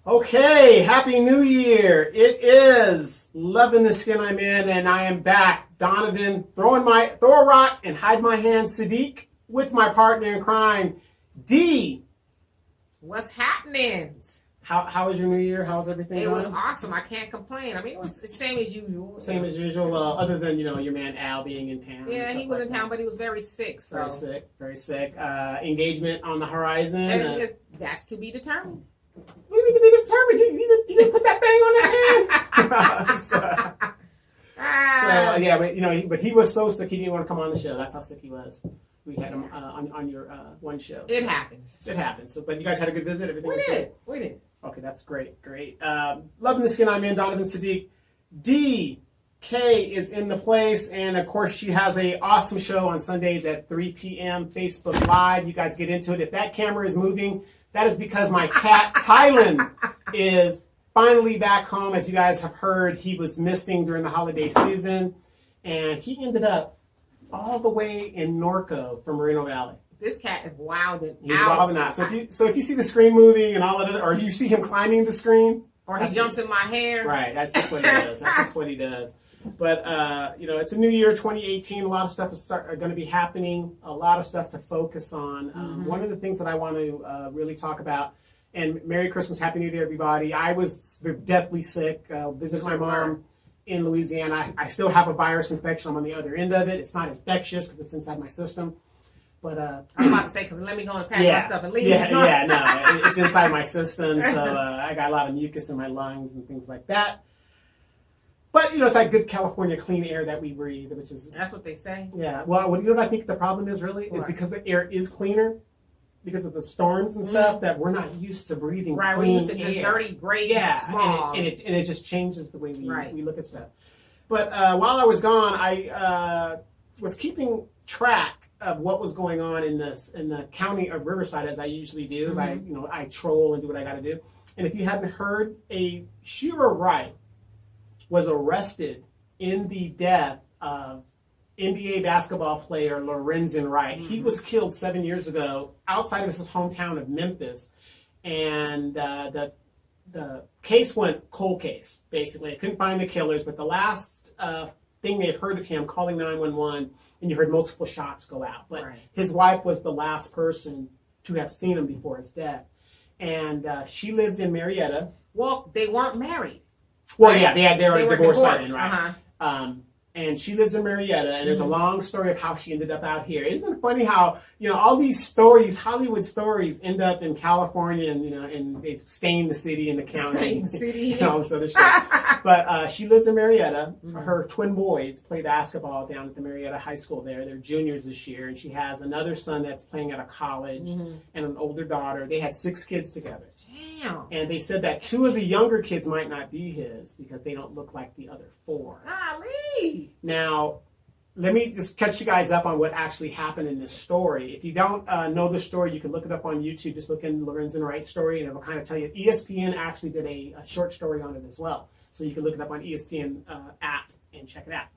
Okay, Happy New Year. It is Loving the Skin I'm in, and I am back. Donovan, throw a rock and hide my hand, Sadiq, with my partner in crime, D. What's happening? How was your New Year? How's everything It going? was awesome. I can't complain. I mean, it was the same as usual. Same as usual, other than, your man Al being in town. Yeah, he was in town, but he was very sick. So. Very sick. Engagement on the horizon. That's to be determined. We need to be determined. You need to put that thing on his hand. But he was so sick he didn't want to come on the show. That's how sick he was. We had him on your one show. So. It happens. It happens. So, but you guys had a good visit. Everything was good. We did. Okay, that's great. Loving the Skin I'm in, Donovan Sadiq. D. Kaye is in the place, and of course she has a awesome show on Sundays at 3 p.m. Facebook Live. You guys get into it. If that camera is moving, that is because my cat Tylen is finally back home. As you guys have heard, he was missing during the holiday season, and he ended up all the way in Norco from Moreno Valley. This cat is wilding out. He's wilding out. So if you see the screen moving and all of it, or you see him climbing the screen, or he jumps in my hair, right? That's just what he does. That's just what he does. But it's a new year, 2018. A lot of stuff is going to be happening. A lot of stuff to focus on. One of the things that I want to really talk about. And Merry Christmas, Happy New Year, everybody. I was deathly sick. Visited my mom in Louisiana. I still have a virus infection. I'm on the other end of it. It's not infectious because it's inside my system. But I'm about to say, because let me go and pack my stuff and leave. It's inside my system, so I got a lot of mucus in my lungs and things like that. But it's that good California clean air that we breathe, which is that's what they say. Yeah. Well, you know what I think the problem is really is because the air is cleaner because of the storms and stuff that we're not used to breathing. Right, clean we're used to this dirty, gray, smog. And it just changes the way we look at stuff. But while I was gone, I was keeping track of what was going on in the county of Riverside, as I usually do. I troll and do what I got to do. And if you hadn't heard, Sherra Wright was arrested in the death of NBA basketball player Lorenzen Wright. He was killed 7 years ago outside of his hometown of Memphis, and the case went cold case. Basically, I couldn't find the killers, but the last thing they heard of him calling 911, and you heard multiple shots go out. But his wife was the last person to have seen him before his death, and she lives in Marietta. Well, they weren't married. Well, yeah, they were divorced by then, right? Uh-huh. And she lives in Marietta, and there's a long story of how she ended up out here. Isn't it funny how, all these stories, Hollywood stories, end up in California, and they stain the city and the county. Stain the city. All this other stuff. But she lives in Marietta. Her twin boys play basketball down at the Marietta High School there. They're juniors this year, and she has another son that's playing at a college and an older daughter. They had 6 kids together. Damn. And they said that 2 of the younger kids might not be his because they don't look like the other 4. Golly. Now, let me just catch you guys up on what actually happened in this story. If you don't know the story, you can look it up on YouTube. Just look in Lorenzen Wright story, and it will kind of tell you. ESPN actually did a short story on it as well. So you can look it up on ESPN app and check it out.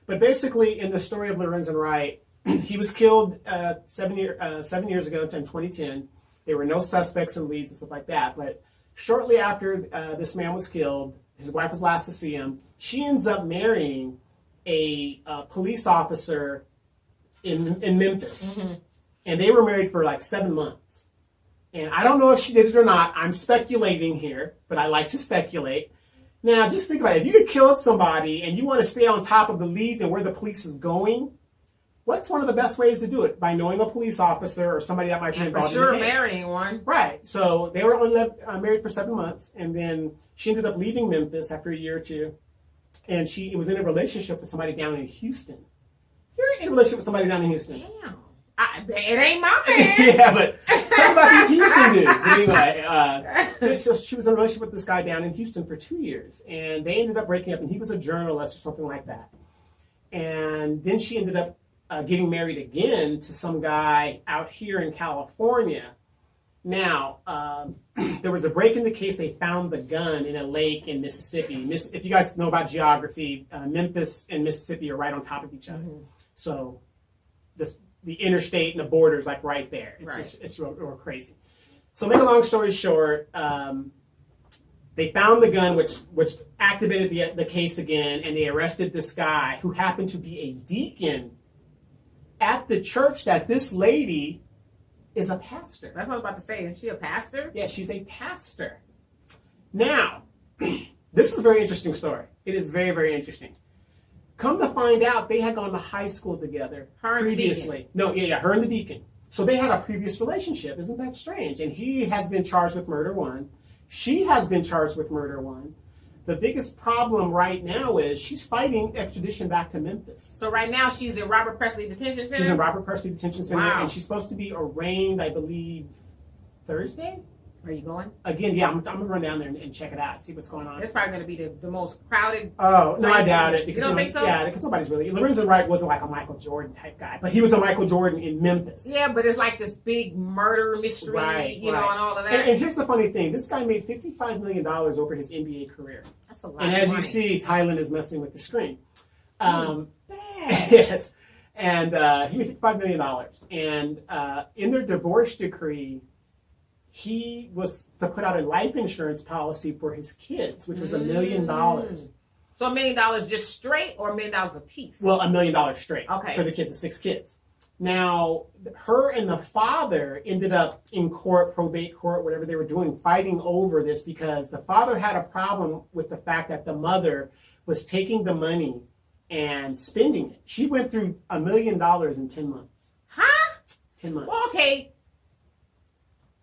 But basically, in the story of Lorenzen Wright, he was killed 7 years ago in 2010. There were no suspects and leads and stuff like that. But shortly after this man was killed, his wife was last to see him. She ends up marrying a police officer in Memphis. And they were married for like 7 months. And I don't know if she did it or not. I'm speculating here, but I like to speculate. Now, just think about it. If you had killed somebody and you want to stay on top of the leads and where the police is going, what's one of the best ways to do it? By knowing a police officer or somebody that might be involved in the case. Marrying one. Right. So they were only married for 7 months, and then she ended up leaving Memphis after a year or two, and she was in a relationship with somebody down in Houston. You're in a relationship with somebody down in Houston. Damn. It ain't my man. Yeah, but talk about these Houston dudes. But anyway, so she was in a relationship with this guy down in Houston for 2 years, and they ended up breaking up, and he was a journalist or something like that. And then she ended up getting married again to some guy out here in California. Now, there was a break in the case. They found the gun in a lake in Mississippi. If you guys know about geography, Memphis and Mississippi are right on top of each other. So the interstate and the border is like right there. It's real crazy. So make a long story short, They found the gun, which activated the case again, and they arrested this guy who happened to be a deacon at the church that this lady is a pastor. That's what I was about to say. Is she a pastor? Yeah, she's a pastor. Now, this is a very interesting story. It is very, very interesting. Come to find out, they had gone to high school together Her and previously. No, yeah, her and the deacon. So they had a previous relationship. Isn't that strange? And he has been charged with murder one. She has been charged with murder one. The biggest problem right now is she's fighting extradition back to Memphis. So right now she's in Robert Presley Detention Center? She's in Robert Presley Detention Center, Wow. and she's supposed to be arraigned, I believe, Thursday? Are you going? Again, yeah, I'm going to run down there and check it out, see what's going on. It's probably going to be the most crowded. Oh, no, I place. doubt it. You don't think so? Yeah, because nobody's really... Lorenzen Wright wasn't like a Michael Jordan type guy, but he was a Michael Jordan in Memphis. Yeah, but it's like this big murder mystery, you know, and all of that. And here's the funny thing. This guy made $55 million over his NBA career. That's a lot And of as money. you see, Thailand is messing with the screen. Yes. And he made $55 million. And in their divorce decree, he was to put out a life insurance policy for his kids, which was $1 million. So $1 million just straight or $1 million a piece? Well, $1 million straight Okay. for the kids, the 6 kids. Now, her and the father ended up in court, probate court, whatever they were doing, fighting over this because the father had a problem with the fact that the mother was taking the money and spending it. She went through $1 million in 10 months. Huh? 10 months. Well, okay.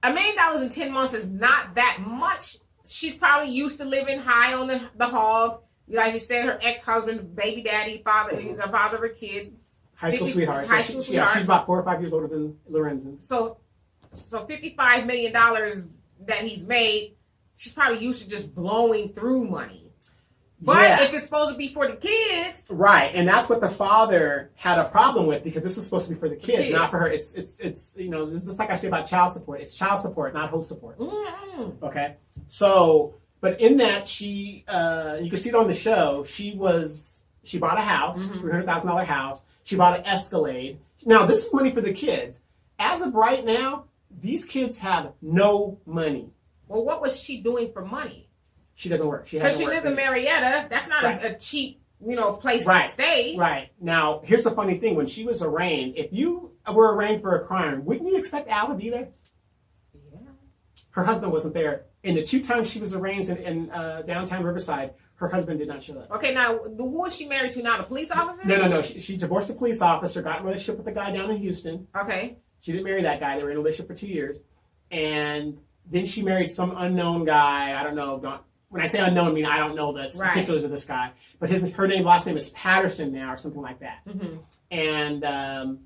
$1 million in 10 months is not that much. She's probably used to living high on the hog. Like you said, her ex-husband, baby daddy, father, the father of her kids. High school sweetheart. High school sweetheart. Yeah, she's about 4 or 5 years older than Lorenzen. So $55 million that he's made, she's probably used to just blowing through money. But if it's supposed to be for the kids, right, and that's what the father had a problem with because this is supposed to be for the kids, not for her. It's you know, this is like I say about child support. It's child support, not host support. Mm-hmm. Okay, so but in that she, you can see it on the show. She bought a house, $300,000 house. She bought an Escalade. Now this is money for the kids. As of right now, these kids have no money. Well, what was she doing for money? She doesn't work. Because she lives in Marietta. That's not a cheap, place to stay. Right. Now, here's the funny thing. When she was arraigned, if you were arraigned for a crime, wouldn't you expect Al to be there? Yeah. Her husband wasn't there. And the 2 times she was arraigned in downtown Riverside, her husband did not show up. Okay, now, who is she married to now? The police officer? No. She divorced a police officer, got in a relationship with the guy down in Houston. Okay. She didn't marry that guy. They were in a relationship for 2 years. And then she married some unknown guy. I don't know. When I say unknown, I mean I don't know the particulars of this guy. But her last name is Patterson now or something like that. Mm-hmm. And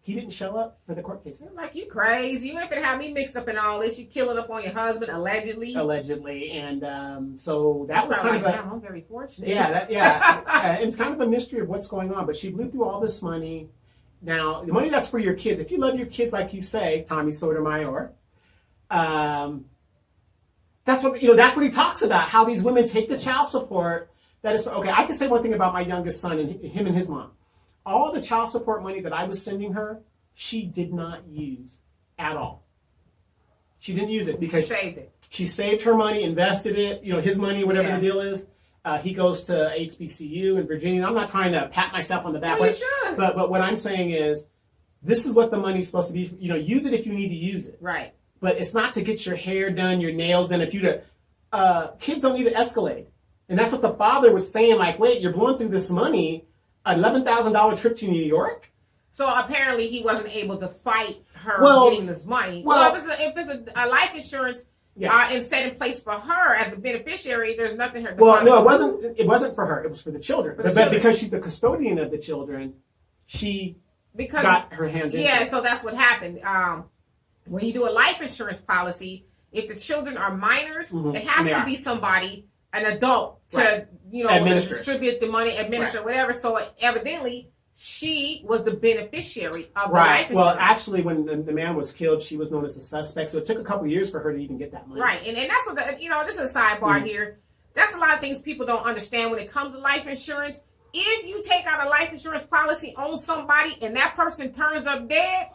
he didn't show up for the court case. I'm like, you crazy. You ain't gonna have me mixed up in all this. You killing up on your husband, allegedly. Allegedly. And so that was kind of damn, I'm very fortunate. Yeah. It's kind of a mystery of what's going on. But she blew through all this money. Now, the money that's for your kids, if you love your kids like you say, Tommy Sotomayor, that's what he talks about, how these women take the child support. That is, okay, I can say one thing about my youngest son and him and his mom. All the child support money that I was sending her, she did not use at all. She didn't use it because she saved her money, invested it, his money, whatever the deal is. He goes to HBCU in Virginia. I'm not trying to pat myself on the back. Well, you should. But what I'm saying is, this is what the money's supposed to be. Use it if you need to use it. Right. But it's not to get your hair done, your nails done. Kids don't need an Escalade. And that's what the father was saying, like, wait, you're blowing through this money, $11,000 trip to New York? So apparently he wasn't able to fight her getting this money. Well, if it's a life insurance and set in place for her as a beneficiary, there's nothing her. Well, no, it wasn't for her. It was for the children. But because she's the custodian of the children, she got her hands into it. Yeah, so that's what happened. When you do a life insurance policy, if the children are minors, it has to be somebody, an adult, to distribute the money, administer whatever. So evidently, she was the beneficiary of the life insurance. Well, actually, when the man was killed, she was known as a suspect. So it took a couple of years for her to even get that money. Right, and that's what this is a sidebar here. That's a lot of things people don't understand when it comes to life insurance. If you take out a life insurance policy on somebody and that person turns up dead,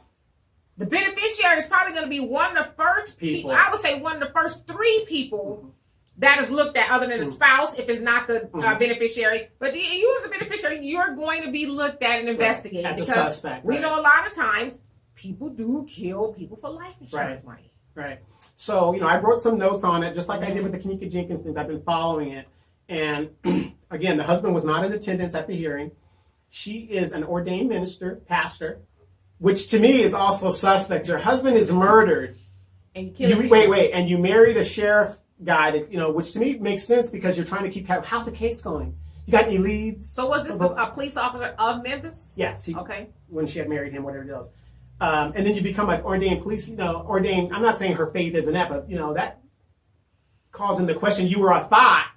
the beneficiary is probably going to be one of the first people. I would say one of the first 3 people that is looked at other than the spouse if it's not the beneficiary. But you as a beneficiary, you're going to be looked at and investigated. As a suspect. We know a lot of times people do kill people for life insurance money. Right. So, I wrote some notes on it, just like I did with the Kanika Jenkins things. I've been following it. And again, the husband was not in attendance at the hearing. She is an ordained minister, pastor, which to me is also suspect. Your husband is murdered. And you wait. And you married a sheriff guy that, which to me makes sense because you're trying to keep how's the case going? You got any leads? So was this a police officer of Memphis? Yes. Okay. When she had married him, whatever it was. And then you become an ordained police, ordained. I'm not saying her faith isn't that, but, that calls into question. You were a thought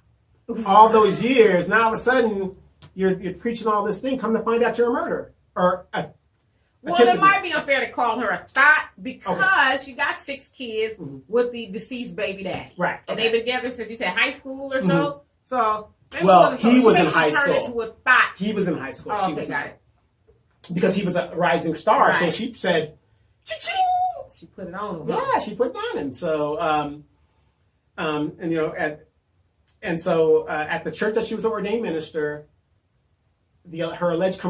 all those years. Now all of a sudden you're preaching all this thing. Come to find out you're a murderer. Well, it might be unfair to call her a thought because she got 6 kids with the deceased baby daddy. Right. And they've been together since, you said, high school or so. So, he was in high school. Into a thought. He was in high school. Oh, okay, got it. Because he was a rising star. Right. So she said, cha-ching! She put it on him. Yeah, she put it on him. So, at the church that she was an ordained minister, her alleged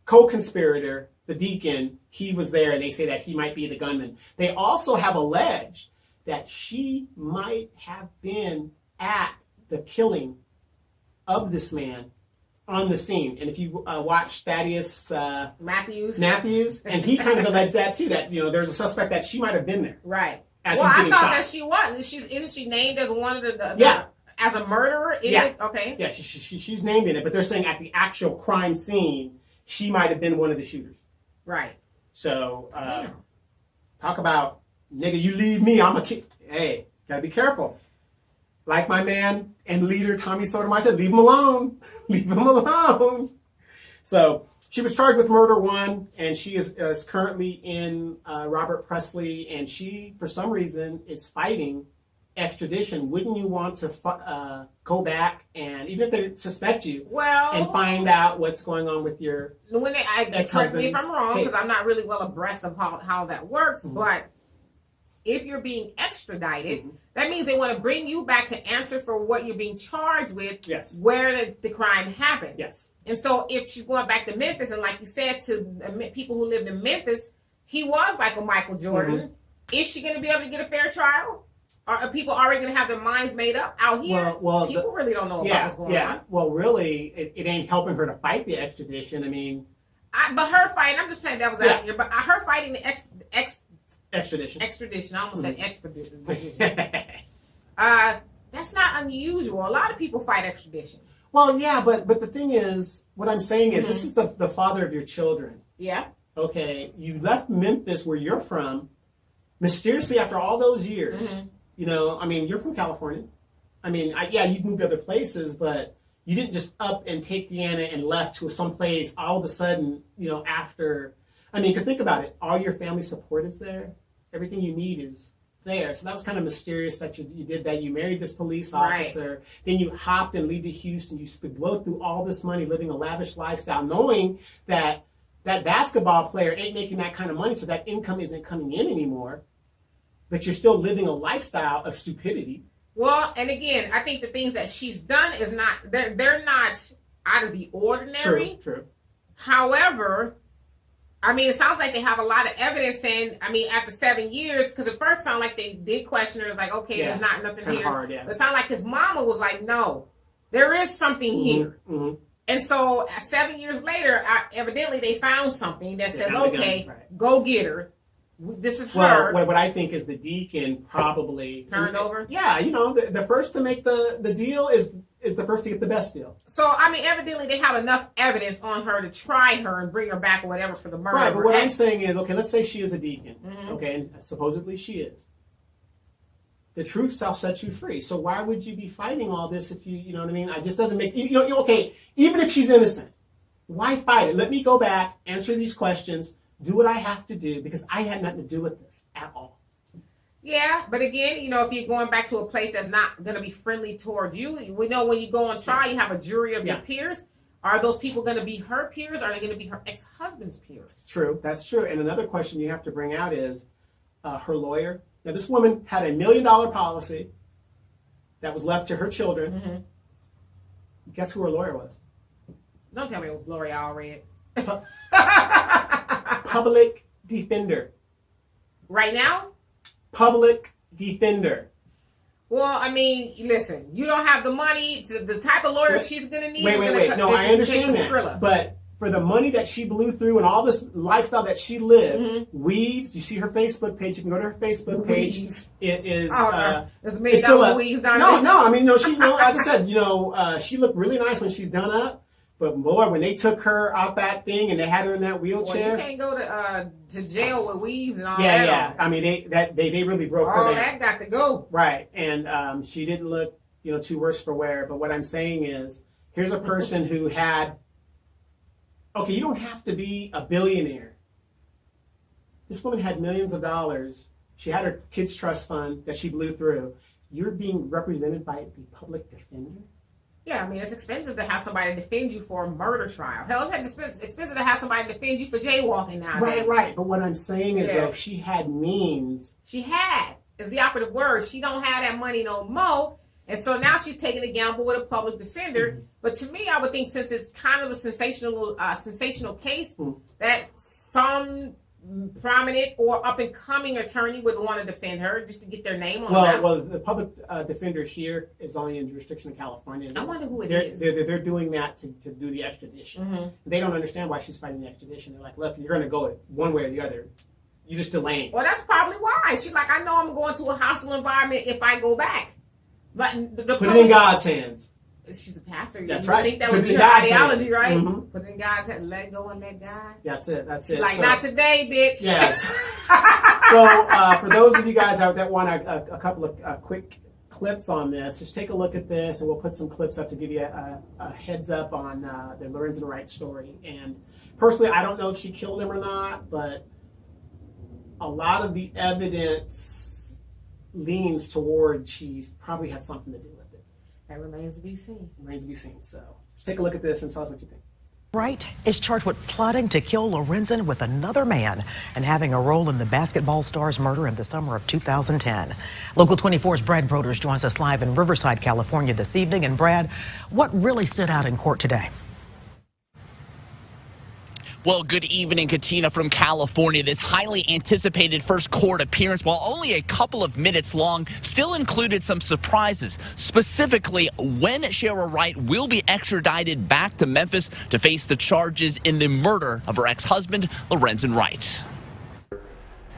co-conspirator, the deacon, he was there, and they say that he might be the gunman. They also have alleged that she might have been at the killing of this man on the scene. And if you watch Thaddeus Matthews, and he kind of alleged that too, that there's a suspect that she might have been there. Right. I thought that she was. Isn't she named as one of the as a murderer? Okay. Yeah, she's named in it, but they're saying at the actual crime scene, she might have been one of the shooters. Right. So, talk about, nigga, you leave me, I'm a kid. Hey, gotta be careful. Like my man and leader Tommy Sotomayor said, leave him alone. Leave him alone. So, she was charged with murder 1, and she is currently in Robert Presley, and she, for some reason, is fighting extradition. Wouldn't you want to go back and, even if they suspect you, and find out what's going on with your correct me if I'm wrong, because I'm not really well abreast of how that works, but if you're being extradited, that means they want to bring you back to answer for what you're being charged with, where the crime happened. Yes. And so if she's going back to Memphis, and like you said, to people who lived in Memphis, he was like a Michael Jordan. Is she going to be able to get a fair trial? Are people already going to have their minds made up out here? People really don't know about what's going on. Well, really, it ain't helping her to fight the extradition. I mean... but her fighting, I'm just saying that was out here, but her fighting the extradition. I almost said expedition. That's not unusual. A lot of people fight extradition. Well, yeah, but the thing is, what I'm saying is, this is the father of your children. Yeah. Okay, you left Memphis, where you're from, mysteriously after all those years. I mean, you're from California. I mean, you've moved other places, but you didn't just up and take Deanna and left to some place all of a sudden, after... I mean, because think about it. All your family support is there. Everything you need is there. So that was kind of mysterious that you did that. You married this police officer. Right. Then you hopped and leave to Houston. You blow through all this money living a lavish lifestyle, knowing that that basketball player ain't making that kind of money, so that income isn't coming in anymore. But you're still living a lifestyle of stupidity. Well, and again, I think the things that she's done is not, they're not out of the ordinary. True. However... I mean, it sounds like they have a lot of evidence saying, after 7 years, because at first it sounded like they did question her. It was like, okay, there's not nothing here. Hard, But it sounded like his mama was like, no, there is something here. And so 7 years later, evidently they found something that says, okay, go get her. This is her. Well, what I think is the deacon probably... Turned over? Yeah, the first to make the deal is the first to get the best deal. So, evidently they have enough evidence on her to try her and bring her back or whatever for the murder. Right, but what I'm saying is, okay, let's say she is a deacon. Okay, and supposedly she is. The truth shall set you free. So why would you be fighting all this if you know what I mean? It just doesn't make... okay, even if she's innocent, why fight it? Let me go back, answer these questions, do what I have to do, because I had nothing to do with this at all. Yeah, but again, if you're going back to a place that's not going to be friendly toward you, we know when you go on trial, you have a jury of your peers. Are those people going to be her peers? Or are they going to be her ex-husband's peers? True, that's true. And another question you have to bring out is her lawyer. Now, this woman had $1 million policy. that was left to her children. Mm-hmm. Guess who her lawyer was? Don't tell me it was L'Oreal Red. Public defender. Right now? Public defender. Well, I mean, listen, you don't have the money. The type of lawyer she's going to need. Wait. No, I understand that. But for the money that she blew through and all this lifestyle that she lived, weaves. You see her Facebook page. You can go to her Facebook page. It is. There's a $1 million weave down there. No. I mean, no. She, like I said, she looked really nice when she's done up. But Lord, when they took her out that thing and they had her in that wheelchair, well, you can't go to jail with weaves and all that. Yeah. I mean, they really broke her down. All that got to go. Right, and she didn't look too worse for wear. But what I'm saying is, here's a person who had. Okay, you don't have to be a billionaire. This woman had millions of dollars. She had her kids' trust fund that she blew through. You're being represented by the public defender? Yeah, I mean, it's expensive to have somebody defend you for a murder trial. Hell, it's expensive to have somebody defend you for jaywalking now. Right. But what I'm saying is, though, she had means. She had, is the operative word. She don't have that money no more. And so now she's taking a gamble with a public defender. Mm-hmm. But to me, I would think since it's kind of a sensational case, that some prominent or up-and-coming attorney would want to defend her just to get their name on that. Well, the public defender here is only in jurisdiction of California. I wonder who it is. They're doing that to do the extradition. Mm-hmm. They don't understand why she's fighting the extradition. They're like, look, you're going to go one way or the other. You're just delaying. Well, that's probably why. She's like, I know I'm going to a hostile environment if I go back. But put it in God's hands. She's a pastor. That's right. I think that would be her ideology, right? Mm-hmm. Put in God's hands, let go and let God. That's it. Like, not today, bitch. Yes. So for those of you guys out that want a couple of quick clips on this, just take a look at this, and we'll put some clips up to give you a heads up on the Lorenzen Wright story. And personally, I don't know if she killed him or not, but a lot of the evidence leans toward she's probably had something to do with it. That remains to be seen. So just take a look at this and tell us what you think. Wright is charged with plotting to kill Lorenzen with another man and having a role in the basketball star's murder in the summer of 2010. Local 24's Brad Broders joins us live in Riverside, California this evening. And Brad, what really stood out in court today? Well, good evening, Katina from California. This highly anticipated first court appearance, while only a couple of minutes long, still included some surprises, specifically when Sherra Wright will be extradited back to Memphis to face the charges in the murder of her ex-husband, Lorenzen Wright.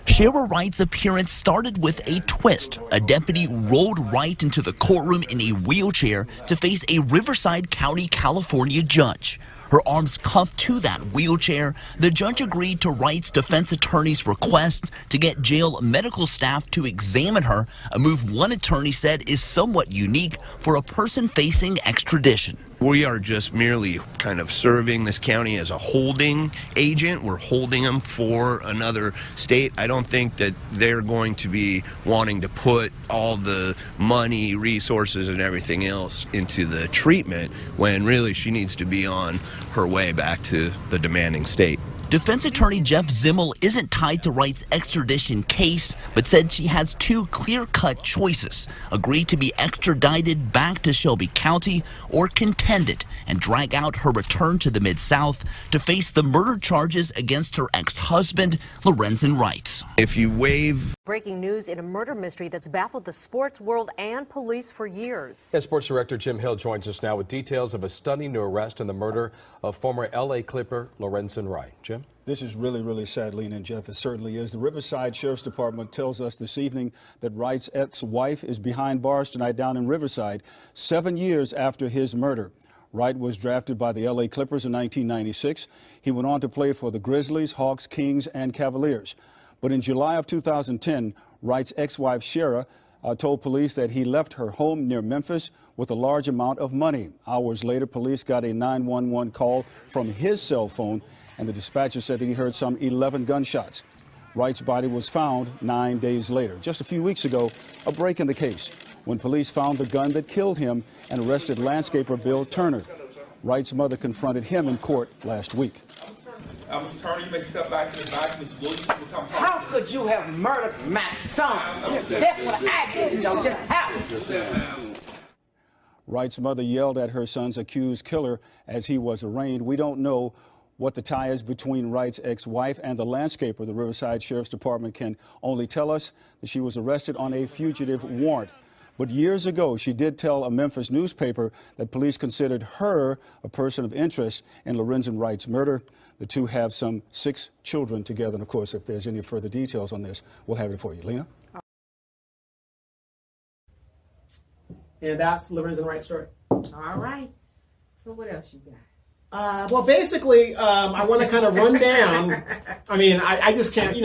Sherra Wright's appearance started with a twist. A deputy rolled Wright into the courtroom in a wheelchair to face a Riverside County, California judge. Her arms cuffed to that wheelchair, the judge agreed to Wright's defense attorney's request to get jail medical staff to examine her, a move one attorney said is somewhat unique for a person facing extradition. We are just merely kind of serving this county as a holding agent. We're holding them for another state. I don't think that they're going to be wanting to put all the money, resources, and everything else into the treatment when really she needs to be on her way back to the demanding state. Defense attorney Jeff Zimmel isn't tied to Wright's extradition case, but said she has two clear-cut choices: agree to be extradited back to Shelby County or contend it and drag out her return to the Mid-South to face the murder charges against her ex-husband, Lorenzen Wright. If you waive... Breaking news in a murder mystery that's baffled the sports world and police for years. And sports director Jim Hill joins us now with details of a stunning new arrest in the murder of former L.A. Clipper Lorenzen Wright. Jim? This is really, really sad, Lena and Jeff. It certainly is. The Riverside Sheriff's Department tells us this evening that Wright's ex-wife is behind bars tonight down in Riverside, 7 years after his murder. Wright was drafted by the L.A. Clippers in 1996. He went on to play for the Grizzlies, Hawks, Kings, and Cavaliers. But in July of 2010, Wright's ex-wife, Sherra, told police that he left her home near Memphis with a large amount of money. Hours later, police got a 911 call from his cell phone, and the dispatcher said that he heard some 11 gunshots. Wright's body was found 9 days later. Just a few weeks ago, a break in the case when police found the gun that killed him and arrested landscaper Bill Turner. Wright's mother confronted him in court last week. Mr. Turner, you may step back to the back. Ms. Williams will come talk. How could you have murdered my son? That's what I didn't know just happened. Wright's mother yelled at her son's accused killer as he was arraigned. We don't know what the tie is between Wright's ex-wife and the landscaper. The Riverside Sheriff's Department can only tell us that she was arrested on a fugitive warrant. But years ago, she did tell a Memphis newspaper that police considered her a person of interest in Lorenzen Wright's murder. The two have some 6 children together. And of course, if there's any further details on this, we'll have it for you. Lena? And that's Lorenzen Wright's story. All right. So what else you got? Well, basically, I want to kind of run down. I mean, I just can't,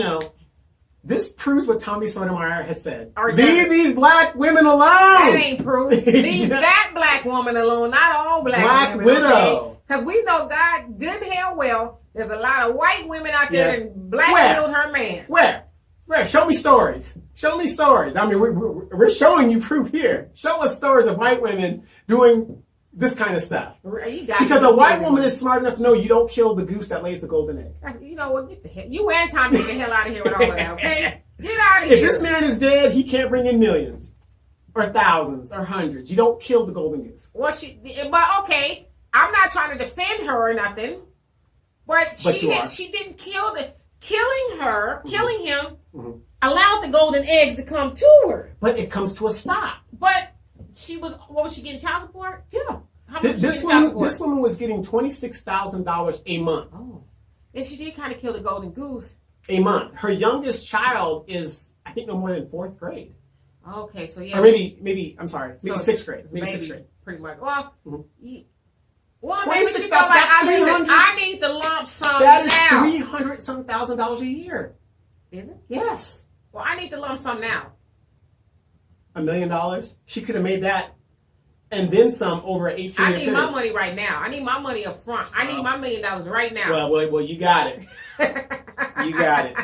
this proves what Tommy Sotomayor had said. Leave these black women alone. That ain't proof. Leave that black woman alone, not all black women. Widow. Because we know God good and hell well, there's a lot of white women out there that black widowed her man. Where? Show me stories. Show me stories. I mean, we're showing you proof here. Show us stories of white women doing this kind of stuff. Because a white woman is smart enough to know you don't kill the goose that lays the golden egg. You know what? Get the hell. You and Tommy, get the hell out of here with all of that, okay? Get out of here. If this man is dead, he can't bring in millions or thousands or hundreds. You don't kill the golden goose. Well, but okay, I'm not trying to defend her or nothing, but she didn't kill killing him allowed the golden eggs to come to her. But it comes to a stop. But what was she getting, child support? Yeah. How much this woman was getting $26,000 a month. Oh. And she did kind of kill the golden goose. A month. Her youngest child is, I think, no more than 4th grade. Okay, so yeah. Or maybe I'm sorry, maybe 6th grade. Maybe 6th grade. Pretty much. Well, maybe she felt like I need the lump sum now. That is $300-some thousand a year. Is it? Yes. Well, I need the lump sum now. $1 million? She could have made that and then some over an 18-year period. I need my money right now. I need my money up front. I need my $1 million right now. Well, you got it. You got it.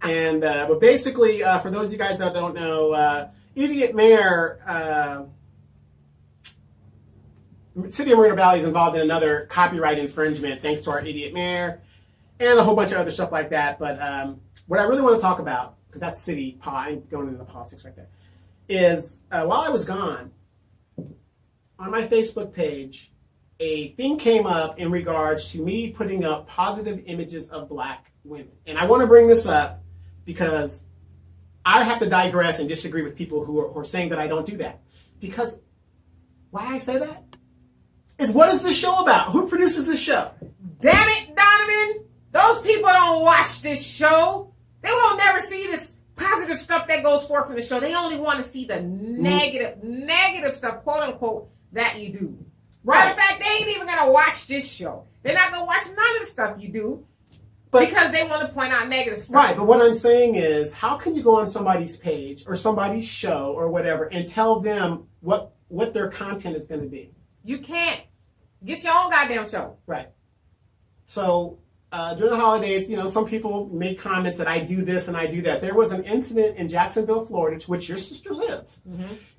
And but basically, for those of you guys that don't know, Idiot Mayor, City of Moreno Valley is involved in another copyright infringement thanks to our Idiot Mayor and a whole bunch of other stuff like that. But what I really want to talk about, because that's city, I'm going into the politics right there, is while I was gone, on my Facebook page, a thing came up in regards to me putting up positive images of black women. And I want to bring this up because I have to digress and disagree with people who are saying that I don't do that. Because why I say that is, what is this show about? Who produces this show? Damn it, Donovan! Those people don't watch this show. They won't never see this positive stuff that goes forth from the show. They only want to see the negative stuff, quote unquote, that you do. Right. Matter of fact, they ain't even gonna watch this show. They're not gonna watch none of the stuff you do because they want to point out negative stuff. Right, but what I'm saying is, how can you go on somebody's page or somebody's show or whatever and tell them what their content is going to be? You can't. Get your own goddamn show. Right. So during the holidays, some people make comments that I do this and I do that. There was an incident in Jacksonville, Florida, to which your sister lives,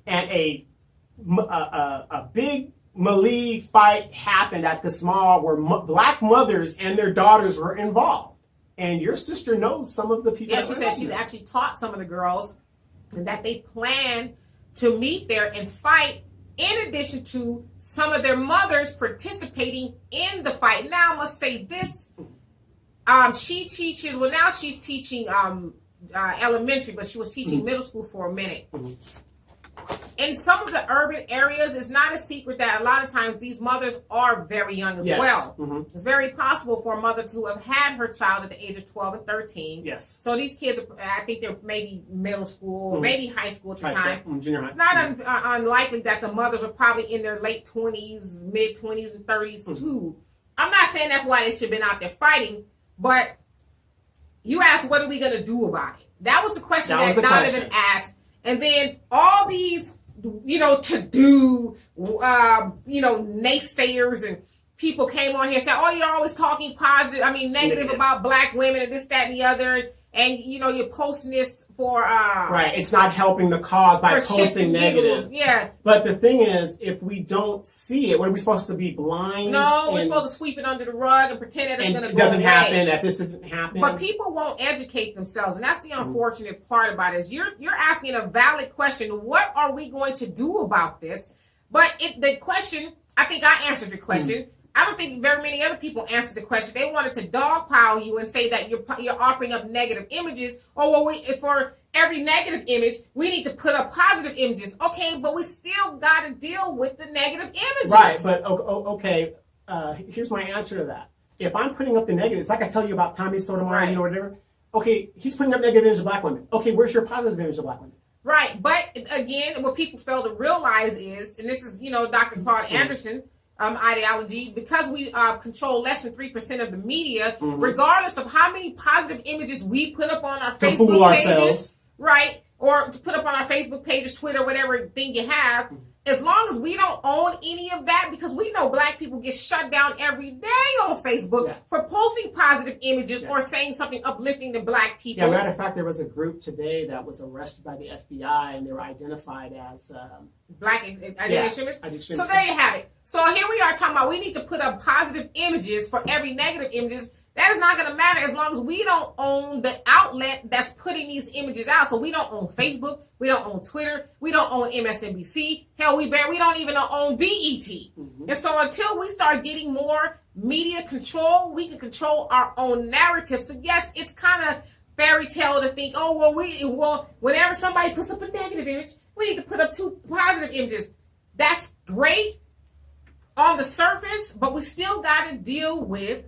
and a big Mele fight happened at this mall where black mothers and their daughters were involved. And your sister knows some of the people. Yeah, she said she's actually taught some of the girls, and that they plan to meet there and fight, in addition to some of their mothers participating in the fight. Now, I must say this. She teaches, now she's teaching elementary, but she was teaching middle school for a minute. In some of the urban areas, it's not a secret that a lot of times these mothers are very young as well. It's very possible for a mother to have had her child at the age of 12 and 13. Yes. So these kids, I think they're maybe middle school, maybe high school at the time. Junior high. It's not unlikely that the mothers are probably in their late 20s, mid 20s, and 30s too. I'm not saying that's why they should have been out there fighting, but you asked, what are we going to do about it? That was the question that Donovan asked. And then all these, naysayers and people came on here and said, oh, you're always talking negative about black women and this, that, and the other. And, you're posting this for... right. It's not helping the cause by posting negative. Yeah. But the thing is, if we don't see it, what are we supposed to be, blind? No, we're supposed to sweep it under the rug and pretend that it's going to go away. It doesn't happen, that this isn't happening. But people won't educate themselves. And that's the unfortunate part about it. Is you're asking a valid question. What are we going to do about this? But the question, I think I answered the question. I don't think very many other people answered the question. They wanted to dogpile you and say that you're offering up negative images. Or for every negative image, we need to put up positive images. Okay, but we still got to deal with the negative images. Right, but okay. Here's my answer to that. If I'm putting up the negative, it's like I tell you about Tommy Sotomayor, you know, whatever. Okay, he's putting up negative images of black women. Okay, where's your positive image of black women? Right, but again, what people fail to realize is, and this is, Dr. Claude Anderson ideology, because we control less than 3% of the media, regardless of how many positive images we put up on our Facebook pages, right, or to put up on our Facebook pages, Twitter, whatever thing you have, as long as we don't own any of that, because we know black people get shut down every day on Facebook for posting positive images or saying something uplifting to black people. Yeah, matter of fact, there was a group today that was arrested by the FBI, and they were identified as black extremists. So there you have it. So here we are talking about we need to put up positive images for every negative images. That is not going to matter as long as we don't own the outlet that's putting these images out. So we don't own Facebook. We don't own Twitter. We don't own MSNBC. Hell, we don't even own BET. And so until we start getting more media control, we can control our own narrative. So yes, it's kind of fairy tale to think, whenever somebody puts up a negative image, we need to put up 2 positive images. That's great on the surface, but we still got to deal with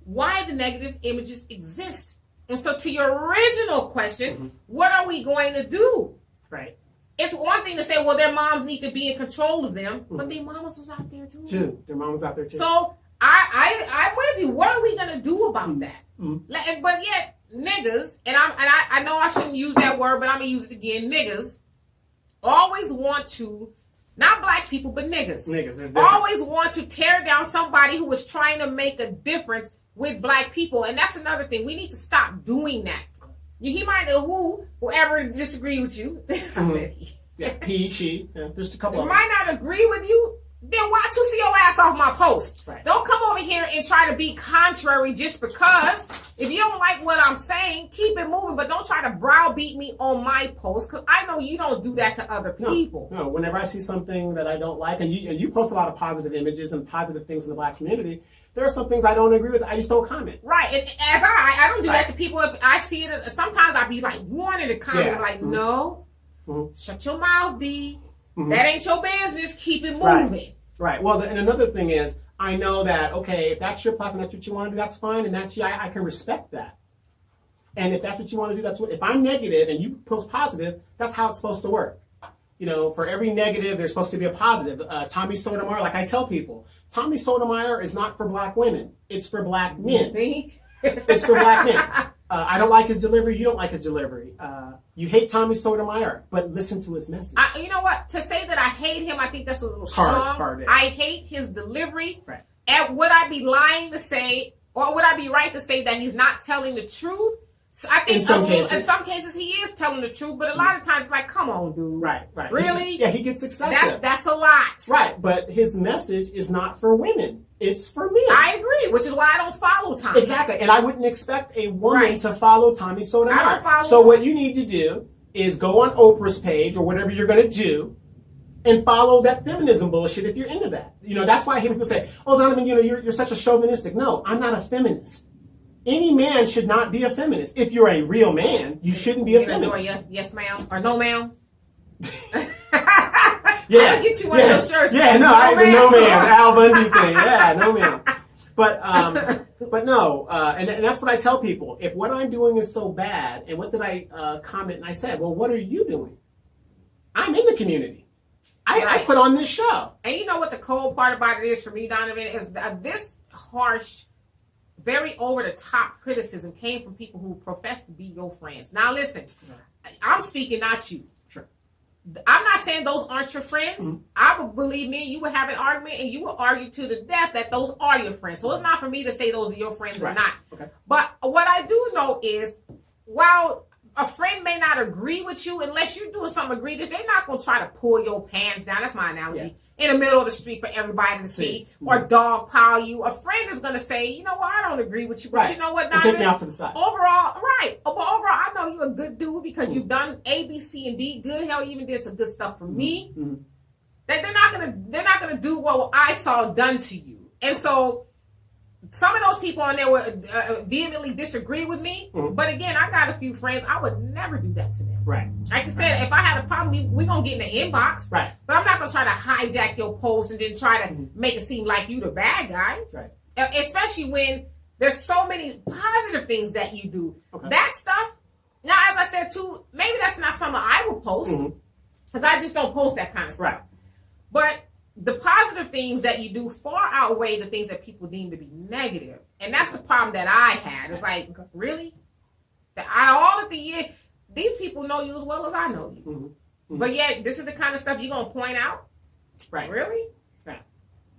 why the negative images exist. And so to your original question, what are we going to do? Right. It's one thing to say, well, their moms need to be in control of them, but their mamas was out there too. Their mamas out there too. So I'm with you. What are we going to do about that? But yet niggas, and I know I shouldn't use that word, but I'm going to use it again. Niggas always want to, not black people, but niggas always want to tear down somebody who is trying to make a difference with black people. And that's another thing. We need to stop doing that. He might know whoever disagree with you. He, she, just a couple of them. Might not agree with you. Then why don't you see your ass off my post? Right. Don't come over here and try to be contrary just because. If you don't like what I'm saying, keep it moving, but don't try to browbeat me on my post, because I know you don't do that to other people. No, whenever I see something that I don't like, and you post a lot of positive images and positive things in the black community, there are some things I don't agree with. I just don't comment. Right, and as I don't do that to people. If I see it, sometimes I'll be like wanting to comment, like, no, shut your mouth, D. That ain't your business. Keep it moving. Right. Well, and another thing is, I know that, okay, if that's your platform, that's what you want to do, that's fine, and that's I can respect that. And if that's what you want to do, that's what. If I'm negative and you post positive, that's how it's supposed to work. For every negative, there's supposed to be a positive. Tommy Sotomayor, like I tell people, Tommy Sotomayor is not for black women. It's for black men. It's for black men. I don't like his delivery. You don't like his delivery. You hate Tommy Sotomayor, but listen to his message. You know what? To say that I hate him, I think that's a little strong. I hate his delivery. Right. And would I be lying to say, or would I be right to say that he's not telling the truth? So I think in some cases he is telling the truth, but a lot of times it's like, come on, dude. Right. Really? He gets excessive. That's a lot. Right, but his message is not for women. It's for men. I agree, which is why I don't follow Tommy. Exactly, and I wouldn't expect a woman to follow Tommy Sotomayor. I don't follow so what you need to do is go on Oprah's page or whatever you're going to do and follow that feminism bullshit if you're into that. That's why I hear people say, oh, Donovan, you're such a chauvinistic. No, I'm not a feminist. Any man should not be a feminist. If you're a real man, you shouldn't be a feminist. Yes, ma'am, or no, ma'am. Yeah, I'll get you one of those shirts. Yeah, no man, Al Bundy thing. Yeah, no man. But no, and that's what I tell people. If what I'm doing is so bad, and what did I comment? And I said, well, what are you doing? I'm in the community. I put on this show. And you know what the cold part about it is for me, Donovan, is this harsh, very over-the-top criticism came from people who profess to be your friends. Now, listen, I'm speaking, not you. Sure. I'm not saying those aren't your friends. I would believe me, you would have an argument, and you would argue to the death that those are your friends. So it's not for me to say those are your friends or not. Okay. But what I do know is, while a friend may not agree with you, unless you're doing something egregious, they're not going to try to pull your pants down. That's my analogy. In the middle of the street for everybody to see, or dogpile you. A friend is going to say, you know what, I don't agree with you, but you know what, Donovan? Take me off to the side. Overall, I know you're a good dude because you've done A, B, C, and D good. Hell, you even did some good stuff for me. That they're not gonna do what I saw done to you. And so some of those people on there would vehemently disagree with me. But again, I got a few friends. I would never do that to them. Right. Like I said, if I had a problem, we're going to get in the inbox. Right. But I'm not going to try to hijack your post and then try to make it seem like you the bad guy. Right. Especially when there's so many positive things that you do. Okay. That stuff, now as I said too, maybe that's not something I would post. Because I just don't post that kind of stuff. Right. But the positive things that you do far outweigh the things that people deem to be negative. And that's the problem that I had. It's like, really? All of the years, these people know you as well as I know you. But yet, this is the kind of stuff you're going to point out? Right. Really? Yeah.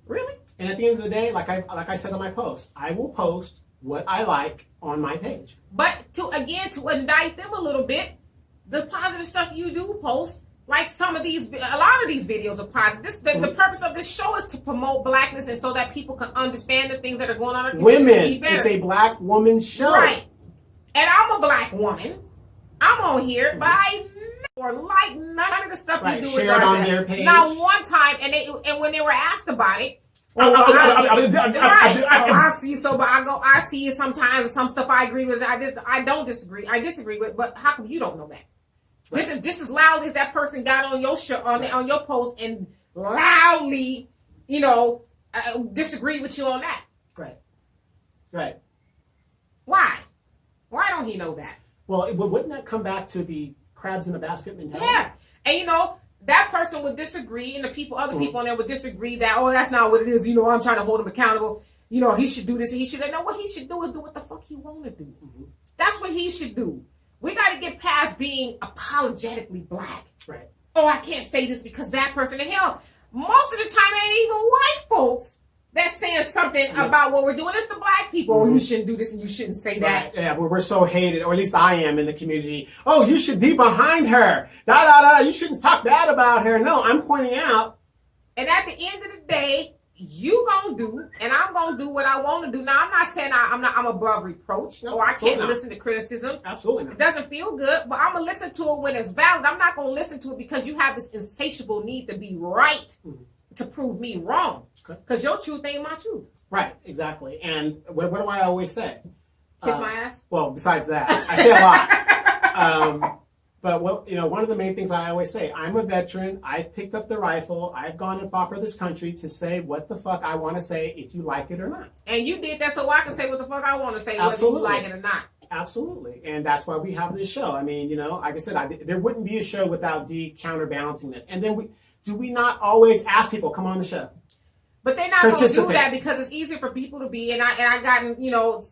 Really? And at the end of the day, like I said on my post, I will post what I like on my page. But to indict them a little bit, the positive stuff you do post, like a lot of these videos are positive. The purpose of this show is to promote blackness and so that people can understand the things that are going on in our community. Women, it's a black woman's show. Right. And I'm a black woman. I'm on here, but I never like none of the stuff you do with shared on their page. Not one time, and when they were asked about it, I see you. So, but I see it sometimes, and some stuff I agree with. I don't disagree. I disagree with. But how come you don't know that? Right. Just as loudly as that person got on your show, on your post, and loudly, disagree with you on that. Right. Right. Why? Why don't he know that? Well, wouldn't that come back to the crabs in the basket mentality? Yeah. And that person would disagree, and other people on there would disagree that, that's not what it is. I'm trying to hold him accountable. He should do this and he should. No, what he should do is do what the fuck he want to do. That's what he should do. We got to get past being apologetically black. Right. Oh, I can't say this because that person. And hell, most of the time it ain't even white folks that's saying something about what we're doing. It's the black people. Oh, you shouldn't do this and you shouldn't say that. Right. Yeah, we're so hated, or at least I am in the community. Oh, you should be behind her. You shouldn't talk bad about her. No, I'm pointing out. And at the end of the day, you gonna do, and I'm gonna do what I want to do. Now, I'm not saying I'm above reproach, or I can't listen to criticism. Absolutely not. It doesn't feel good, but I'm gonna listen to it when it's valid. I'm not gonna listen to it because you have this insatiable need to be right to prove me wrong. Because your truth ain't my truth. Right, exactly. And what do I always say? Kiss my ass? Well, besides that, I say a lot. But one of the main things I always say, I'm a veteran. I've picked up the rifle. I've gone and fought for this country to say what the fuck I want to say, if you like it or not. And you did that so I can say what the fuck I want to say, whether you like it or not. Absolutely. And that's why we have this show. I mean, like I said, there wouldn't be a show without D counterbalancing this. And then do we not always ask people, come on the show? But they're not going to do that because it's easier for people to be, and I gotten,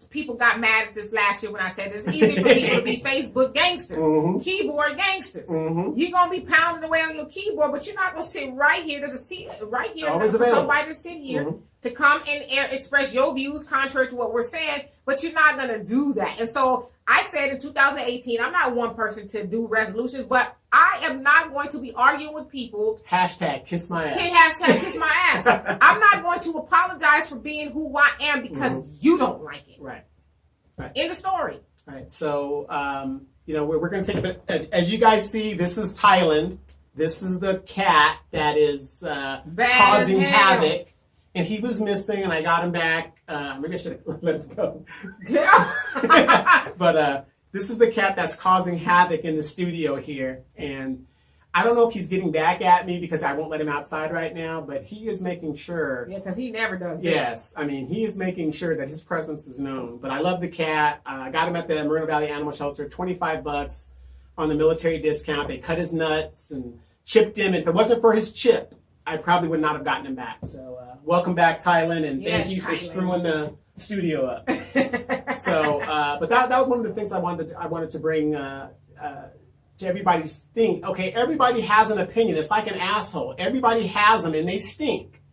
people got mad at this last year when I said this. It's easier for people to be Facebook gangsters, keyboard gangsters. You're going to be pounding away on your keyboard, but you're not going to sit right here. There's a seat right here for somebody to sit here to come and express your views contrary to what we're saying, but you're not going to do that. And so I said in 2018, I'm not one person to do resolutions, but I am not going to be arguing with people. Hashtag kiss my ass. Hashtag kiss my ass. I'm not going to apologize for being who I am because you don't like it. Right. End of story. All right. So, we're going to take a bit. As you guys see, this is Thailand. This is the cat that is causing havoc. And he was missing, and I got him back. Maybe I should have let him go. But this is the cat that's causing havoc in the studio here. And I don't know if he's getting back at me because I won't let him outside right now, but he is making sure. Yeah, because he never does this. Yes. I mean, he is making sure that his presence is known. But I love the cat. I got him at the Moreno Valley Animal Shelter, $25 on the military discount. They cut his nuts and chipped him. If it wasn't for his chip, I probably would not have gotten him back. So welcome back, Thailand, and thank you for screwing the studio up. So, but that was one of the things I wanted to bring to everybody's thing. Okay, everybody has an opinion. It's like an asshole. Everybody has them, and they stink.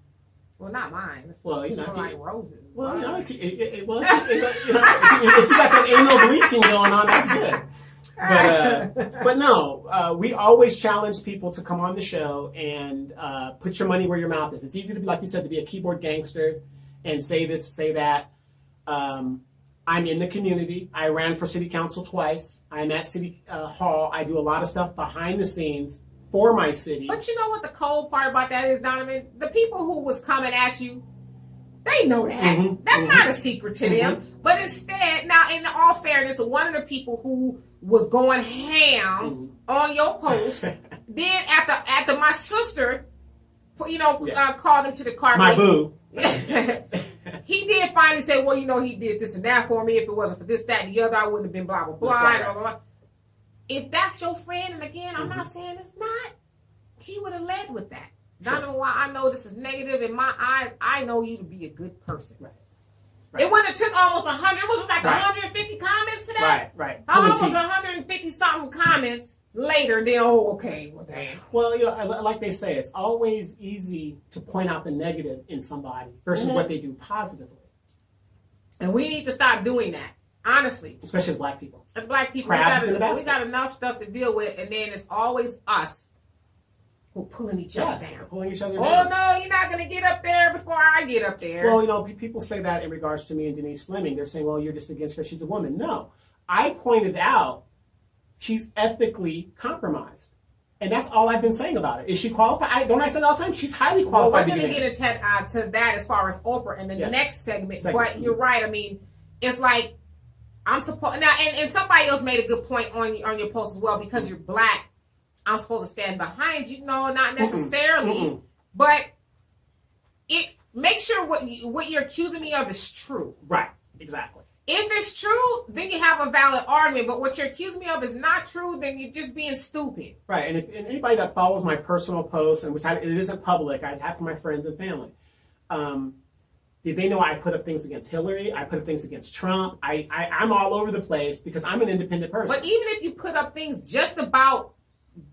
Well, not mine. Well, like roses. Well, if you got that anal bleaching going on, that's good. But no, we always challenge people to come on the show and put your money where your mouth is. It's easy to be, like you said, to be a keyboard gangster and say this, say that. I'm in the community. I ran for city council twice. I'm at City Hall. I do a lot of stuff behind the scenes. for my city. But you know what the cold part about that is, Donovan? The people who was coming at you, they know that. That's not a secret to them. But instead, now in all fairness, one of the people who was going ham on your post, then after my sister, called him to the carpet. My boo. He did finally say, well, he did this and that for me. If it wasn't for this, that, and the other, I wouldn't have been blah, blah, blah, blah, blah, blah. If that's your friend, and again, I'm not saying it's not, he would have led with that. Donovan, why I know this is negative in my eyes, I know you to be a good person. Right. It wouldn't have took almost 100, it was like 150 comments to that? Right. Almost 150 something comments later, then, okay, well, damn. Well, like they say, it's always easy to point out the negative in somebody versus what they do positively. And we need to stop doing that, honestly. Especially as black people. As black people, we got enough stuff to deal with, and then it's always us who pulling each other down. Pulling each other down. Oh, no, you're not going to get up there before I get up there. Well, people say that in regards to me and Denise Fleming. They're saying, well, you're just against her. She's a woman. No. I pointed out she's ethically compromised. And that's all I've been saying about it. Is she qualified? Don't I say it all the time? She's highly qualified. Well, we're going to get into that as far as Oprah in the next segment. But you're right. I mean, it's like, I'm supposed now, and somebody else made a good point on your post as well. Because you're black, I'm supposed to stand behind you. No, not necessarily. But make sure what you're accusing me of is true. Right. Exactly. If it's true, then you have a valid argument. But what you're accusing me of is not true, then you're just being stupid. Right. And anybody that follows my personal posts, and it isn't public, I have for my friends and family. Did they know I put up things against Hillary? I put up things against Trump. I'm all over the place because I'm an independent person. But even if you put up things just about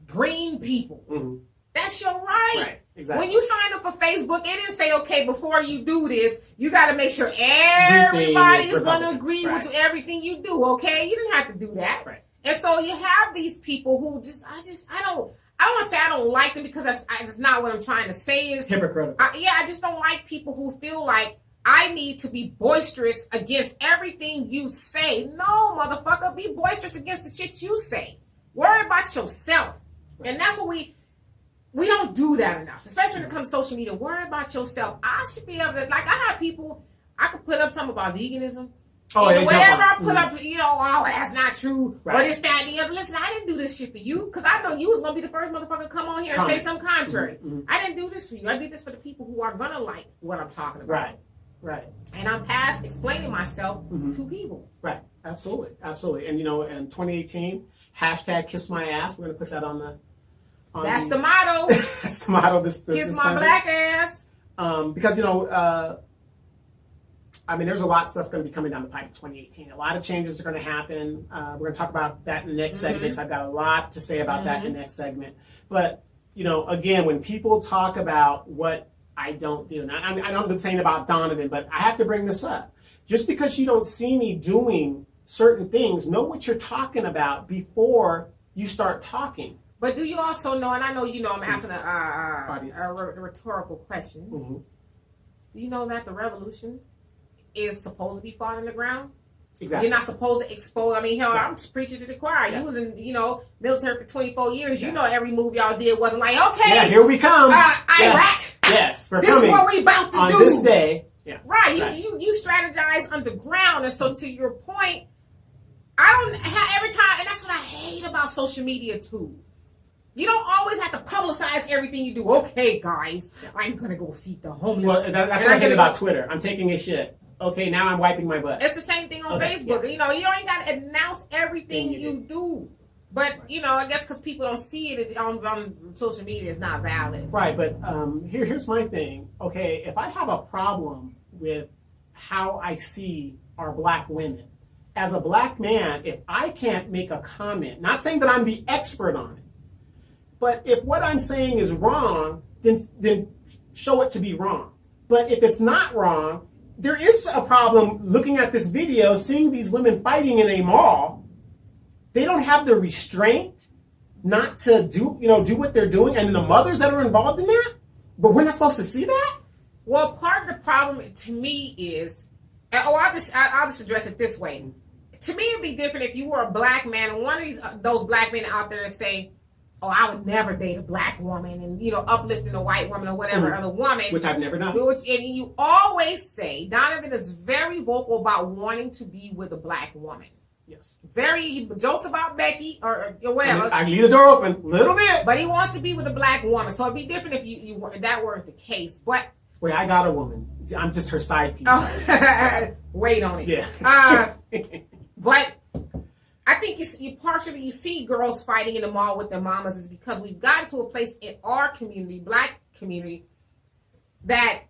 green people, that's your right. Exactly. When you signed up for Facebook, it didn't say, okay, before you do this, you got to make sure everybody is going to agree with everything you do, okay? You didn't have to do that. Right. And so you have these people who I don't want to say I don't like them because that's not what I'm trying to say is hypocritical. I just don't like people who feel like I need to be boisterous against everything you say. No, motherfucker, be boisterous against the shit you say. Worry about yourself. Right. And that's what we don't do that enough, especially when it comes to social media. Worry about yourself. I should be able to, like, I have people, I could put up something about veganism. Whatever I put up, oh, that's not true. Right. Or this, that, and the other. Listen, I didn't do this shit for you because I know you was going to be the first motherfucker to come on here and say something contrary. I didn't do this for you. I did this for the people who are going to like what I'm talking about. Right. And I'm past explaining myself to people. Right. Absolutely. And, in 2018, hashtag kiss my ass. We're going to put that on the... That's the motto. That's the motto. Kiss my black ass. Because, there's a lot of stuff going to be coming down the pipe in 2018. A lot of changes are going to happen. We're going to talk about that in the next segment. I've got a lot to say about that in the next segment. But, again, when people talk about what I don't do, and I don't been saying about Donovan, but I have to bring this up. Just because you don't see me doing certain things, know what you're talking about before you start talking. But do you also know, and I know I'm asking a rhetorical question. Do you know that the revolution is supposed to be fought on the ground? Exactly. You're not supposed to expose. I'm preaching to the choir. You was in, military for 24 years. You know every move y'all did wasn't like, okay. Yeah, here we come. Iraq. Yes. This is what we about to do. On this day. Yeah. Right. You strategize underground. And so to your point, I don't have every time, and that's what I hate about social media too. You don't always have to publicize everything you do. Okay, guys, I'm going to go feed the homeless. Well, that's what I hate about Twitter. I'm taking a shit. Okay, now I'm wiping my butt. It's the same thing on Facebook. Yeah. You don't got to announce everything you do. But, I guess because people don't see it on social media, it's not valid. Right, but here's my thing. Okay, if I have a problem with how I see our black women, as a black man, if I can't make a comment, not saying that I'm the expert on it, but if what I'm saying is wrong, then show it to be wrong. But if it's not wrong, there is a problem looking at this video, seeing these women fighting in a mall. They don't have the restraint not to do what they're doing, and the mothers that are involved in that. But we're not supposed to see that. Well, part of the problem to me is, I'll just address it this way. To me, it'd be different if you were a black man and one of those black men out there saying, oh, I would never date a black woman, and uplifting a white woman or whatever other woman, which I've never done. And you always say Donovan is very vocal about wanting to be with a black woman. Yes. He jokes about Becky or whatever. I leave the door open a little bit, but he wants to be with a black woman. So it'd be different if you that weren't the case. But wait, I got a woman. I'm just her side piece. Wait on it. Yeah. But I think you partially see girls fighting in the mall with their mamas is because we've gotten to a place in our community, black community, that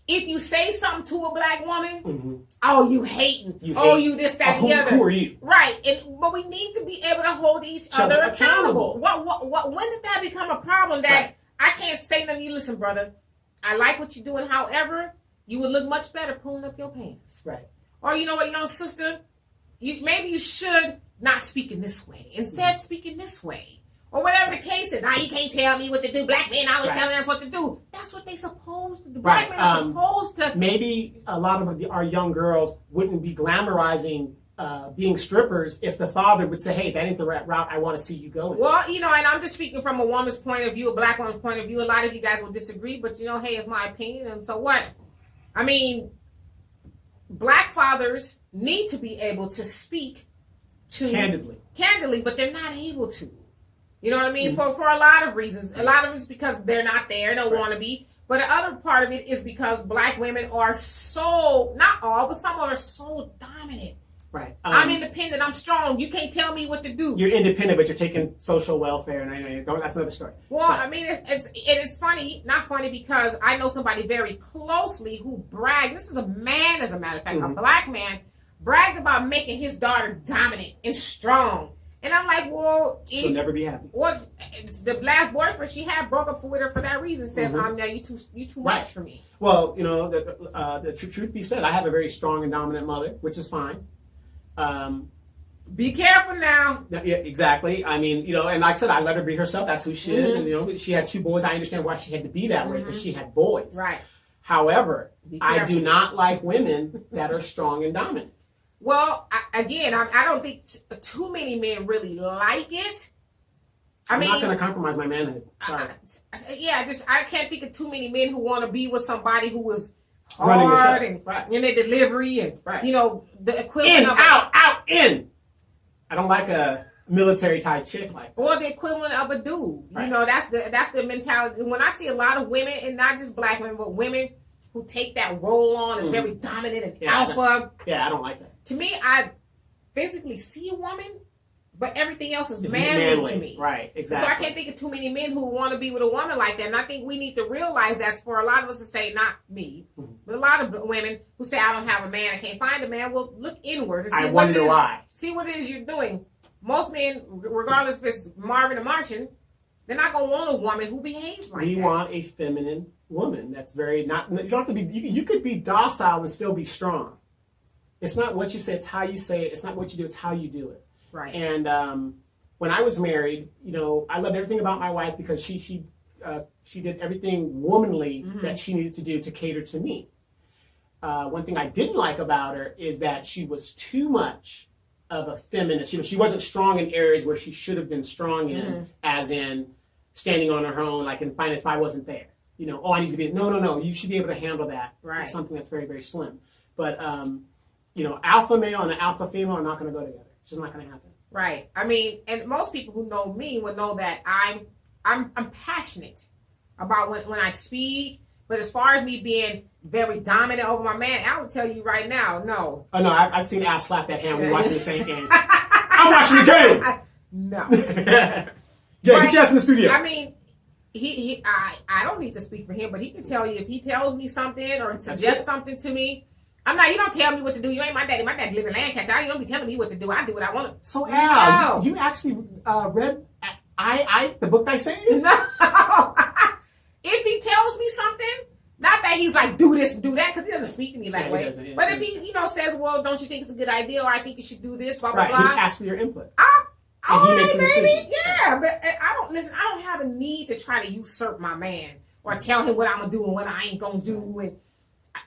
if you say something to a black woman, oh, you hating, you this, that, and the other. Who are you? Right. But we need to be able to hold each other accountable. When did that become a problem that I can't say nothing? You listen, brother, I like what you're doing. However, you would look much better pulling up your pants. Right. Or you know what, young sister, maybe you should not speak in this way. Instead, speak in this way. Or whatever the case is. You can't tell me what to do. Black men always telling us what to do. That's what they supposed to do. Black men are supposed to. Maybe a lot of our young girls wouldn't be glamorizing being strippers if the father would say, hey, that ain't the right route I want to see you going. Well, and I'm just speaking from a woman's point of view, a black woman's point of view. A lot of you guys will disagree, but hey, it's my opinion. And so what? I mean, black fathers need to be able to speak to candidly, but they're not able to. You know what I mean? For a lot of reasons. A lot of it's because they're not there, don't want to be. But the other part of it is because black women are so, not all, but some are so dominant. Right. I'm independent. I'm strong. You can't tell me what to do. You're independent, but you're taking social welfare, and that's another story. Well, I mean, it's funny, not funny, because I know somebody very closely who bragged. This is a man, as a matter of fact, a black man, bragged about making his daughter dominant and strong. And I'm like, well, she'll never be happy. What the last boyfriend she had broke up with her for that reason. Says, now you too much for me. Well, the truth be said, I have a very strong and dominant mother, which is fine. Be careful now. Yeah, exactly. I mean, and like I said, I let her be herself. That's who she is. And she had 2 boys. I understand why she had to be that way, because she had boys. Right. However, I do not like women that are strong and dominant. Well, I don't think too many men really like it. I'm not going to compromise my manhood. Sorry. I can't think of too many men who want to be with somebody who was hard and in their delivery and the equivalent of out, in. I don't like a military type chick like that. Or the equivalent of a dude. Right. That's the mentality. When I see a lot of women, and not just black women, but women who take that role on and very dominant and alpha. I don't like that. To me, I physically see a woman, but everything else is manly to me. Right, exactly. So I can't think of too many men who want to be with a woman like that. And I think we need to realize that's for a lot of us to say, not me, but a lot of women who say, I don't have a man, I can't find a man. Well, look inward and see why. See what it is you're doing. Most men, regardless if it's Marvin or Martian, they're not going to want a woman who behaves like that. We want a feminine woman that's very not. You don't have to be. You could be docile and still be strong. It's not what you say; it's how you say it. It's not what you do; it's how you do it. Right. And when I was married, I loved everything about my wife because she did everything womanly that she needed to do to cater to me. One thing I didn't like about her is that she was too much of a feminist. She wasn't strong in areas where she should have been strong in, as in standing on her own, like in finance if I wasn't there. I need to be, no, you should be able to handle that. Right. It's something that's very, very slim. But, alpha male and an alpha female are not going to go together. It's just not going to happen. Right. I mean, and most people who know me would know that I'm passionate about when I speak. But as far as me being very dominant over my man, I will tell you right now, no. Oh, no, I've seen Al slap that hand when we're watching the same game. I'm watching the game! No. Get your ass in the studio. I mean, I don't need to speak for him, but he can tell you if he tells me something or suggests something to me. You don't tell me what to do. You ain't my daddy. My daddy live in Lancaster. You don't be telling me what to do. I do what I want. So, Al, you actually read the book I sent you? No. If he tells me something, not that he's like, do this and do that, because he doesn't speak to me that way. But if he, says, well, don't you think it's a good idea, or I think you should do this, blah, blah, blah. He asks for your input. Baby. Yeah, but I don't have a need to try to usurp my man or tell him what I'm going to do and what I ain't going to do. And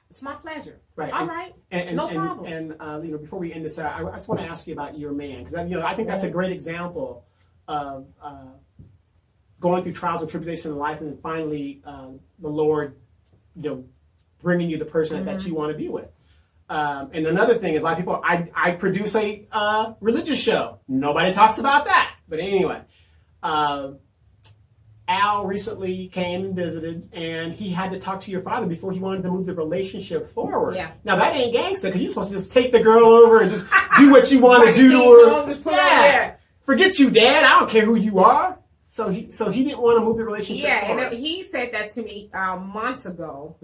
it's my pleasure. Right. All right. No problem. And before we end this, I just want to ask you about your man, because I think that's a great example of going through trials and tribulations in life, and then finally the Lord, bringing you the person that you want to be with. And another thing is, a lot of people, I produce a religious show. Nobody talks about that. But anyway, Al recently came and visited, and he had to talk to your father before he wanted to move the relationship forward. Yeah. Now, that ain't gangster, because you're supposed to just take the girl over and just do what you want to do to her. Forget you, Dad. I don't care who you are. So he didn't want to move the relationship forward. And he said that to me months ago.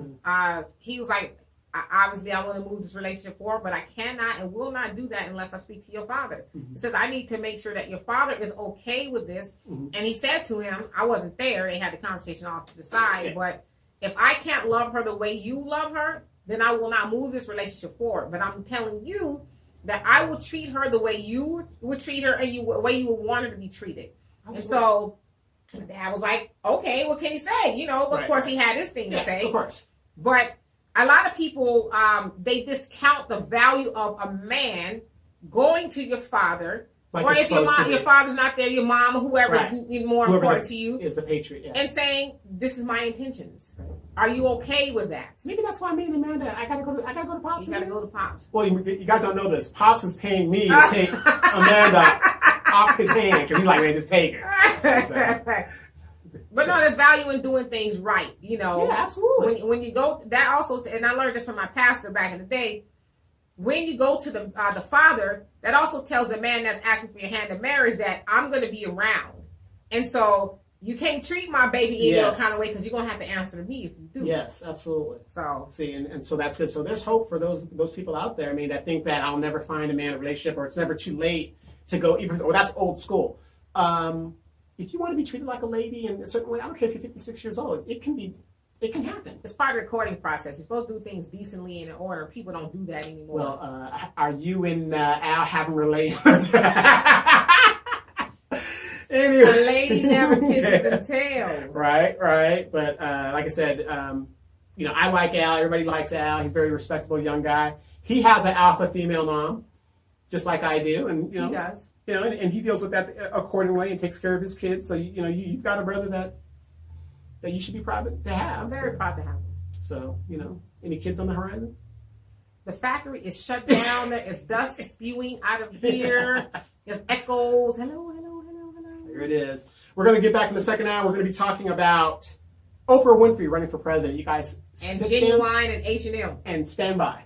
He was like, obviously, I want to move this relationship forward, but I cannot and will not do that unless I speak to your father. He says, I need to make sure that your father is okay with this. And he said to him, I wasn't there. They had the conversation off to the side. But if I can't love her the way you love her, then I will not move this relationship forward. But I'm telling you that I will treat her the way you would treat her and the way you would want her to be treated. And so Dad was like, okay, what can he say? Of course he had his thing to say. Of course. But a lot of people, they discount the value of a man going to your father, or if your father's not there, your mom or whoever's more important to you is the patriot, and saying, "This is my intentions. Are you okay with that?" Maybe that's why me and Amanda, I gotta go to Pops. You gotta go to Pops. Well, you guys don't know this. Pops is paying me to take Amanda off his hand because he's like, man, just take her. So. But no, there's value in doing things right, Yeah, absolutely. When you go, that also, and I learned this from my pastor back in the day. When you go to the father, that also tells the man that's asking for your hand in marriage that I'm going to be around, and so you can't treat my baby in your kind of way because you're going to have to answer to me if you do. Yes, absolutely. So see, and so that's good. So there's hope for those people out there. I mean, that think that I'll never find a man in a relationship, or it's never too late to go. Or that's old school. If you want to be treated like a lady in a certain way, I don't care if you're 56 years old. It can happen. It's part of the courting process. You're supposed to do things decently and in order. People don't do that anymore. Well, are you and Al having relations? Anyway. A lady never kisses and tells. Right. But like I said, I like Al. Everybody likes Al. He's a very respectable young guy. He has an alpha female mom, just like I do, and he does. And he deals with that accordingly and takes care of his kids. So you've got a brother that you should be proud to have. I'm very proud to have him. So any kids on the horizon? The factory is shut down. There is dust spewing out of here. There's echoes. Hello. There it is. We're going to get back in the second hour. We're going to be talking about Oprah Winfrey running for president. You guys and Genuine and H&M. And stand by.